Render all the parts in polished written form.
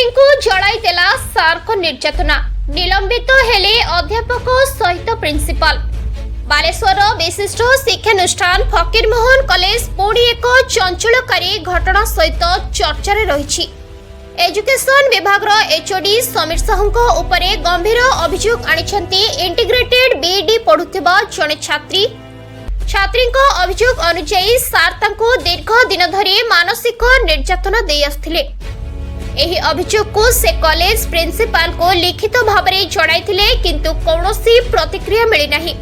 छात्री को जड़ाई देला सार को निर्यातना निलंबित हेले अध्यापक सहित प्रिंसिपल। बालेश्वर विशिष्ट शिक्षानुष्ठान फकीरमोहन कॉलेज पुणी एक चंचलकारी घटना सहित चर्चा रही। एजुकेशन विभाग एचओडी समीर साहू उपरे गंभीर अभियोग आनिछंती इंटीग्रेटेड बीईडी पढ़ुथिबा जने छात्री। छात्री अभियोग अनुसार सार तांको दीर्घ दिन धरी मानसिक निर्यातना दे आस्थिले। एही अभियोग को से कॉलेज प्रिंसिपल को लिखित भाव में जणाइथिले किंतु कौनसी प्रतिक्रिया मिली नहीं।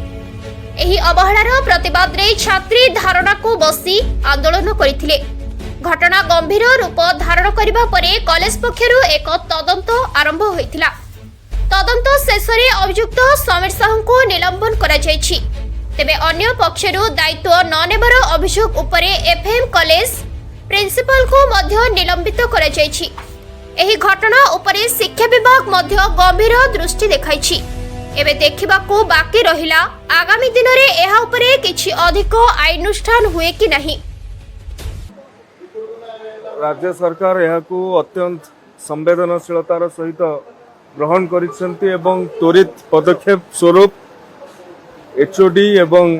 एही अवहेलार प्रतिवाद रे छात्री धारणा को बसी आंदोलन करथिले। घटना गंभीर रूप धारण करिबा परे कॉलेज पक्षरु एक तदंत आरंभ होइथिला। तदंत शेष रे अभियुक्त समीर साहू को निलंबन करा जायछि। तेबे अन्य पक्षरु दायित्व न नेबार अभियोग उपरे एफएम कॉलेज प्रिंसिपल को मध्य निलंबित करा जायछि। एही घटना उपरे शिक्षा विभाग मध्य गंभीर दृष्टि देखाइछि। एबे देखिबाकू बाकी रहिला आगामी दिन रे एहा उपरे किछि अधिक आइनुष्ठान हुए कि नहीं। राज्य सरकार यहाकू अत्यंत संवेदनशीलतार सहित ग्रहण करिसेंती एवं त्वरित पदक्षेप स्वरूप एचओडी एवं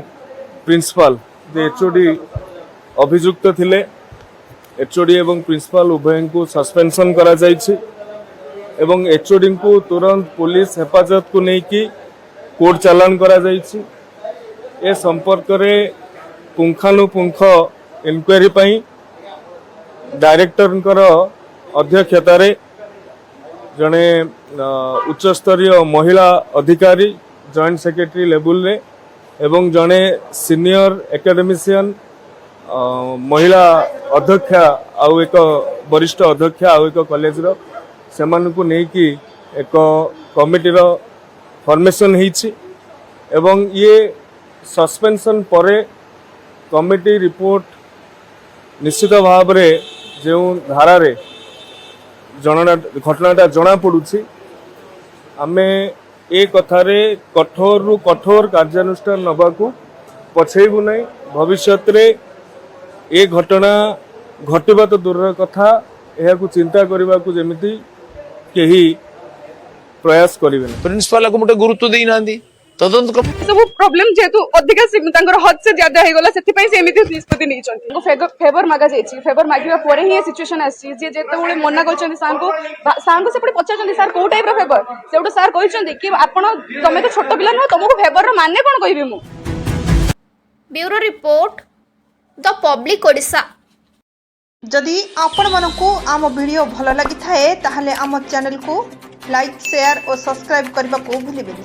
प्रिंसिपल जे एचओडी अभियुक्त थिले एचओडी एवं प्रिंसिपल उभय को सस्पेंशन करा जायछि एवं एचओडी को तुरंत पुलिस हेफाजत को लेकिन कोर्ट चालान करा जायछि। ए संपर्क रे पुंखानुपुंख इनक्वारी पई डायरेक्टर अध्यक्षता रे जड़े उच्च स्तरीय महिला अधिकारी जॉइंट सेक्रेटरी लेवल रे एवं जड़े सीनियर एकेडमिशियन महिला अध्यक्षा आउ एक वरिष्ठ अध्यक्षा आउ एक कॉलेज रो सेमान को नहीं कि एक कमिटी रो फॉर्मेशन होइछि एवं ये सस्पेंशन परे कमिटी रिपोर्ट निश्चित भाव रे जो धारा रे घटनाटा जना पड़ुछि आमे ए कथारे कठोर रु कठोर कार्यानुष्ठान नबाकू पछेबु नहीं। भविष्य रे ए घटना घटिबा तो दूर कथा एहा को चिंता करबा को जेमिति केही प्रयास करिवे। प्रिंसिपल को मोटे गुरुत्व देई नांदी तदंत सब प्रॉब्लम जेतु अधिक हद से ज्यादा हो गला से एमती निष्पत्ति नहीं फेवर मागा जाइए। फेवर मागिबा परे ही सिचुएशन आसी जे जेतेबेले मना करछन सार को से पड़े पचारछन सार को टाइप रो फेवर सेउडो सार कहछन कि आपण तमे तो छोट पिला न तुमको फेवर रो माने कोन कहबी मु। Bureau report the public Odisha. जदि आपण मानकु आम वीडियो भल लगी थाए ताहले आम चैनल को लाइक शेयर और सब्सक्राइब करने को भूलिबेनि।